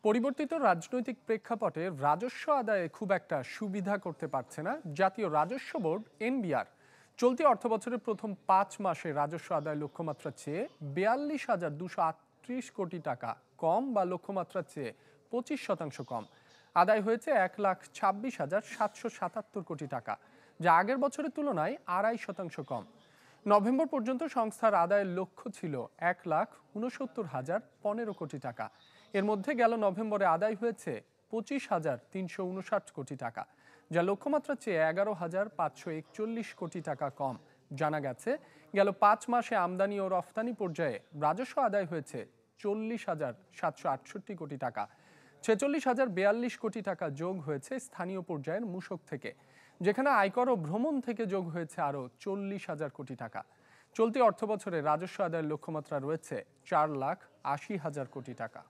পরিবর্তিত রাজনৈতিক প্রেক্ষাপটে রাজস্ব আদায়ে খুব একটা সুবিধা করতে পারছে না জাতীয় রাজস্ব বোর্ড এনবিআর। চলতি অর্থবছরের প্রথম 5 মাসে রাজস্ব আদায় লক্ষ্যমাত্রার চেয়ে 42,238 কোটি টাকা কম বা লক্ষ্যমাত্রার চেয়ে 25% কম। আদায় হয়েছে 1,26,777 কোটি টাকা, যা আগের বছরের তুলনায় 2.5% কম। নভেম্বর পর্যন্ত সংস্থার আদায়ের লক্ষ্য ছিল 1,69,015 কোটি টাকা। এর মধ্যে গেল নভেম্বরে আদায় হয়েছে 25,359 কোটি টাকা, যা লক্ষ্যমাত্রার চেয়ে 11,541 কোটি টাকা কম। জানা গেছে, গেল 5 মাসে আমদানি ও রফতানি পর্যায়ে রাজস্ব আদায় হয়েছে 40,768 কোটি টাকা। 46,042 কোটি টাকা যোগ হয়েছে স্থানীয় পর্যায়ের মূসক থেকে, যেখানে আয়কর ও ভ্রমণ থেকে যোগ হয়েছে আরও 40,000 কোটি টাকা। চলতি অর্থবছরে রাজস্ব আদায়ের লক্ষ্যমাত্রা রয়েছে 4,80,000 কোটি টাকা।